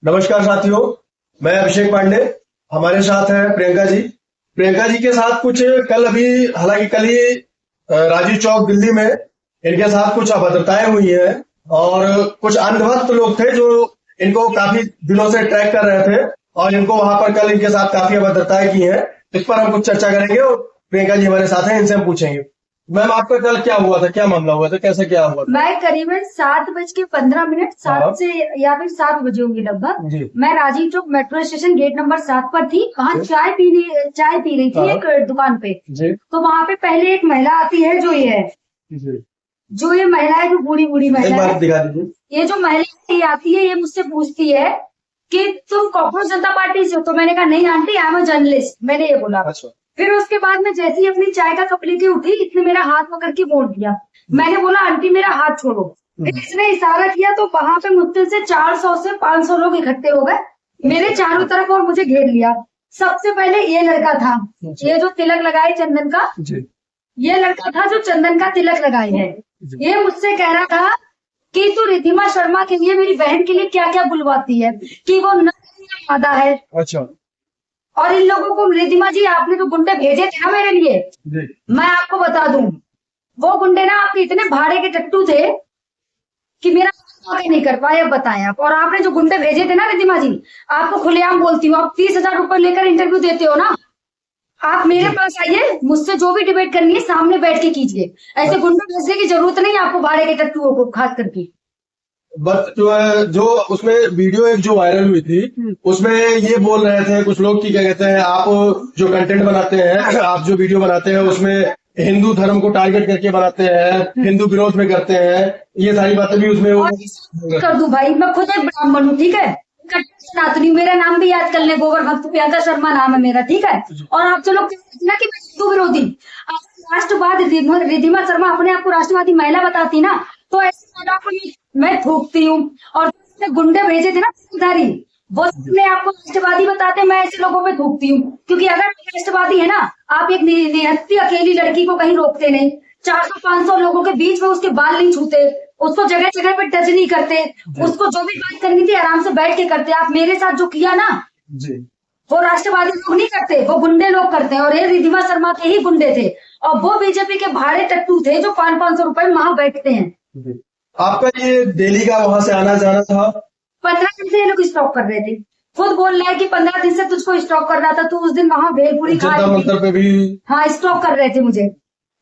नमस्कार साथियों, मैं अभिषेक पांडे। हमारे साथ है प्रियंका जी। प्रियंका जी के साथ कुछ हालांकि कल ही राजीव चौक दिल्ली में इनके साथ कुछ अभद्रताएं हुई हैं और कुछ अंधभक्त लोग थे जो इनको काफी दिनों से ट्रैक कर रहे थे और इनको वहां पर कल इनके साथ काफी अभद्रताएं की हैं। इस पर हम कुछ चर्चा करेंगे और प्रियंका जी हमारे साथ हैं, इनसे हम पूछेंगे। मैम, आपका कल क्या हुआ था, क्या मामला हुआ था, कैसे क्या हुआ था? मैं करीबन 7:15 7 से या फिर 7 बजे होंगी लगभग। मैं Rajiv Chowk metro station gate number 7 पर थी। वहाँ चाय पी रही थी एक दुकान पे। तो वहाँ पे पहले एक महिला आती है जो ये महिला है, जो बूढ़ी महिला है। दिखा दीजिए। ये जो महिला आती है, ये मुझसे पूछती है कि तुम कॉकरोच जनता पार्टी से हो? तो मैंने कहा नहीं aunty, I am a journalist, मैंने ये बोला। फिर उसके बाद में जैसे ही अपनी चाय का कप लेके उठी, इसने मेरा हाथ पकड़ के मोड़ दिया। मैंने बोला आंटी मेरा हाथ छोड़ो। फिर इसने इशारा किया तो वहां पे मुश्किल से 400 से 500 लोग इकट्ठे हो गए मेरे चारों तरफ और मुझे घेर लिया। सबसे पहले ये लड़का था, ये जो तिलक लगाए चंदन का, ये लड़का था जो चंदन का तिलक लगाए है। ये मुझसे कह रहा था कि तू रिद्धिमा शर्मा के लिए, मेरी बहन के लिए क्या क्या बुलवाती है, कि वो मादा है। अच्छा। और इन लोगों को, रिद्धिमा जी आपने जो गुंडे भेजे थे ना मेरे लिए, मैं आपको बता दूं, वो गुंडे ना आपके इतने भाड़े के टट्टू थे कि मेरा आगे नहीं कर पाए। अब बताएं आप। और आपने जो गुंडे भेजे थे ना रिद्धिमा जी, आपको खुलेआम बोलती हूँ, आप 30,000 रुपए लेकर इंटरव्यू देते हो ना, आप मेरे पास आइए, मुझसे जो भी डिबेट करनी है सामने बैठ के कीजिए। ऐसे गुंडे भेजने की जरूरत नहीं है आपको, भाड़े के टट्टुओं को खास करके। बट जो उसमें वीडियो एक जो वायरल हुई थी, उसमें ये बोल रहे थे कुछ लोग कि क्या कहते हैं, आप जो कंटेंट बनाते हैं, आप जो वीडियो बनाते हैं उसमें हिंदू धर्म को टारगेट करके बनाते हैं, हिंदू विरोध में करते हैं, ये सारी बातें भी उसमें कर दूं भाई, मैं खुद एक ब्राह्मण हूँ, ठीक है, सनातनी, मेरा नाम भी याद कर ले, गोबर भक्त प्रियंका शर्मा नाम है मेरा, ठीक है। और आप जो लोग ना कि मैं हिंदू विरोधी, राष्ट्रवाद रिद्धिमा शर्मा अपने आप को राष्ट्रवादी महिला बताती ना, तो ऐसे को मैं थूकती हूँ। और गुंडे भेजे थे ना उधारी, वो अपने आपको राष्ट्रवादी बताते, मैं ऐसे लोगों पे थूकती हूँ। क्योंकि अगर राष्ट्रवादी है ना, आप एक निहत्ती अकेली लड़की को कहीं रोकते नहीं, 400-500 लोगों के बीच में उसके बाल नहीं छूते, उसको जगह जगह पे टच नहीं करते, उसको जो भी बात करनी थी आराम से बैठ के करते। आप मेरे साथ जो किया ना जी, वो राष्ट्रवादी लोग नहीं करते, वो गुंडे लोग करते हैं। और ये रिद्धिमा शर्मा के ही गुंडे थे और वो बीजेपी के भाड़े टट्टू थे जो 500-500 रुपए में वहां बैठते हैं। आपका ये दिल्ली का वहां से आना जाना था? 15 दिन से ये लोग स्टॉक कर रहे थे। खुद बोल रहे हैं कि 15 दिन से तुझको स्टॉक कर रहा था, तू उस दिन वहां भेलपुरी खा रही थी। पे भी हाँ, स्टॉक कर रहे थे मुझे।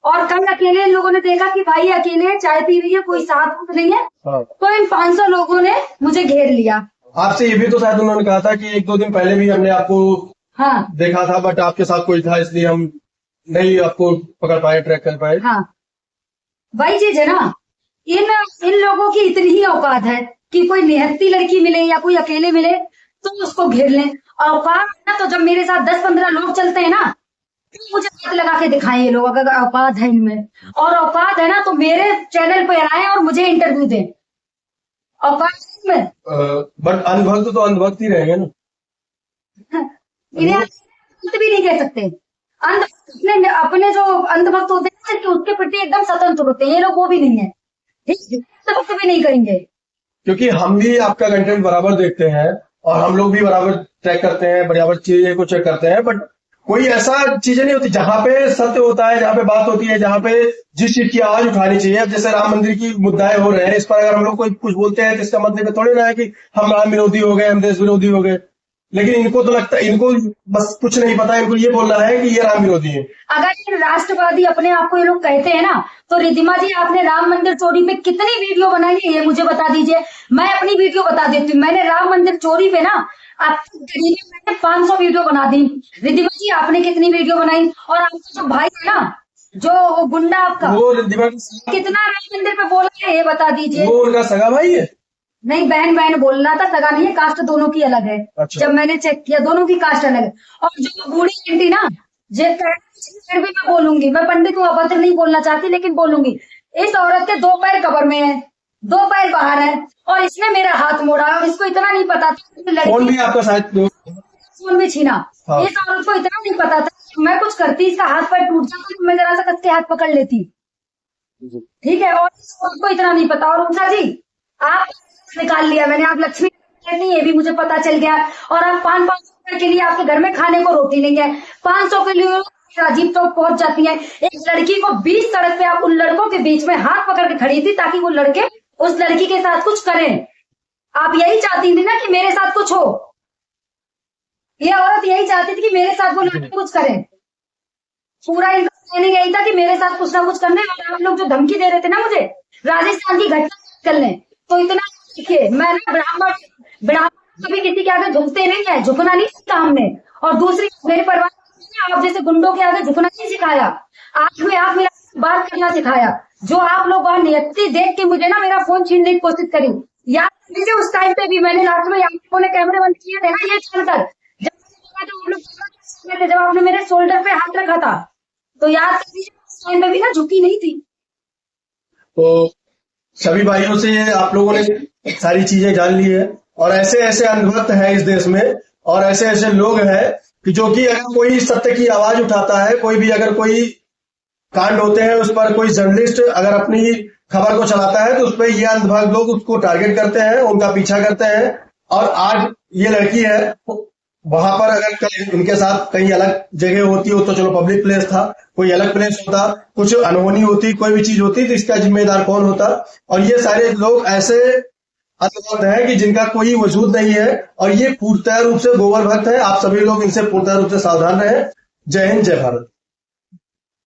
और कल अकेले इन लोगों ने देखा कि भाई अकेले चाय पी रही है, कोई साथ नहीं है। तो इन 500 लोगों ने मुझे घेर लिया। आपसे ये भी तो शायद उन्होंने कहा था कि 1-2 दिन पहले भी हमने आपको देखा था, बट आपके साथ कोई था इसलिए हम नहीं आपको पकड़ पाए, ट्रैक कर पाए। हाँ, वही चीज है ना, इन लोगों की इतनी ही औकात है कि कोई निहत्ती लड़की मिले या कोई अकेले मिले तो उसको घेर लें। औकात है ना, तो जब मेरे साथ 10-15 लोग चलते हैं ना, तो मुझे हाथ लगा के दिखाएं ये लोग, अगर औकात है इनमें। और औकात है ना तो मेरे चैनल पे आए और मुझे इंटरव्यू दें। औकात में बट अनभक्त तो अनभक्त ही रहेंगे ना। इन्हें अंधभक्त भी नहीं कह सकते। अपने जो अंधभक्त होते हैं कि उसके प्रति एकदम स्वतंत्र होते हैं, ये लोग वो भी नहीं है, ठीक, भी नहीं करेंगे। क्योंकि हम भी आपका कंटेंट बराबर देखते हैं और हम लोग भी बराबर ट्रैक करते हैं, बराबर चीजें को चेक करते हैं, बट कोई ऐसा चीजें नहीं होती जहां पे सत्य होता है, जहां पे बात होती है, जहां पे जिस चीज की आवाज उठानी चाहिए। अब जैसे राम मंदिर की मुद्दाएं हो रहे हैं, इस पर अगर हम लोग कोई कुछ बोलते हैं तो इसका मतलब थोड़ी ना है कि हम राम विरोधी हो गए, हम देश विरोधी हो गए। लेकिन इनको तो लगता है, इनको बस कुछ नहीं पता, इनको ये बोलना है कि ये राम विरोधी है। अगर राष्ट्रवादी अपने आप को ये लोग कहते हैं ना, तो रिद्धिमा जी आपने राम मंदिर चोरी पे कितनी वीडियो बनाई है ये मुझे बता दीजिए। मैं अपनी वीडियो बता देती हूँ। मैंने राम मंदिर चोरी पे ना मैंने 500 वीडियो बना दी। रिद्धिमा जी आपने कितनी वीडियो बनाई? और आपका जो भाई है ना, जो वो गुंडा आपका, वो रिद्धिमा कितना राम मंदिर पे बोला है ये बता दीजिए। वो उनका सगा भाई है? नहीं, बहन बहन बोल रहा था, सगा नहीं है, कास्ट दोनों की अलग है। अच्छा। जब मैंने चेक किया दोनों की कास्ट अलग है। और जो बूढ़ी आंटी ना, फिर भी मैं बोलूंगी, मैं पंडित को अभद्र नहीं बोलना चाहती लेकिन बोलूंगी, इस औरत के 2 पैर कब्र में है, 2 पैर बाहर है और इसने मेरा हाथ मोड़ा और इसको इतना नहीं पता था। फोन भी आपका शायद फोन भी छीना। हाँ। इस औरत को इतना नहीं पता था, मैं कुछ करती इसका हाथ पैर टूट जाता तो मैं जरा सा कस के हाथ पकड़ लेती, ठीक है। और इस औरत को इतना नहीं पता। और उषा जी आप निकाल लिया मैंने, आप लक्ष्मी नहीं, ये भी मुझे पता चल गया। और आप 500 रुपए के लिए आपके घर में खाने को रोटी नहीं है, 500 के लिए राजीव चौक पहुंच जाती है। एक लड़की को 20 सड़क पे आप उन लड़कों के बीच में हाथ पकड़ के खड़ी थी ताकि वो लड़के उस लड़की के साथ कुछ करें। आप यही चाहती थी ना कि मेरे साथ कुछ हो, ये औरत यही चाहती थी कि मेरे साथ वो लड़के कुछ करें। पूरा इंटरेस्ट यही था कि मेरे साथ कुछ ना कुछ करने। और आप लोग जो धमकी दे रहे थे ना मुझे राजस्थान की घटना करने, तो इतना देखिए, मैं ना ब्राह्मण कभी किसी के आगे झुकते नहीं है, झुकना नहीं सीखा हमने। और दूसरी, मेरे परिवार ने आप जैसे गुंडों के आगे झुकना नहीं सिखाया, आंख में आंख मिला बात करना सिखाया। जो आप लोग वहां नियति देख के मुझे ना मेरा फोन छीनने की कोशिश करी, याद कीजिए उस टाइम पे भी मैंने लास्ट में आप लोगों ने कैमरे बंद किए थे ना, ये चलकर जब आपने मेरे शोल्डर पे हाथ रखा था, तो याद कीजिए उस टाइम पे भी ना झुकी नहीं थी। तो सभी भाइयों से आप लोगों ने सारी चीजें जान ली है, और ऐसे ऐसे अंधभक्त है इस देश में, और ऐसे ऐसे लोग हैं कि जो कि अगर कोई सत्य की आवाज उठाता है, कोई भी अगर कोई कांड होते हैं उस पर कोई जर्नलिस्ट अगर अपनी खबर को चलाता है तो उस पर ये अंधभक्त लोग उसको टारगेट करते हैं, उनका पीछा करते हैं। और आज ये लड़की है, वहां पर अगर कहीं उनके साथ कहीं अलग जगह होती हो तो चलो पब्लिक प्लेस था, कोई अलग प्लेस होता, कुछ अनहोनी होती, कोई भी चीज होती तो इसका जिम्मेदार कौन होता। और ये सारे लोग ऐसे अंधभक्त हैं कि जिनका कोई वजूद नहीं है, और ये पूर्णतः रूप से गोबर भक्त है। आप सभी लोग इनसे पूर्णतः रूप से सावधान रहें। जय हिंद, जय भारत।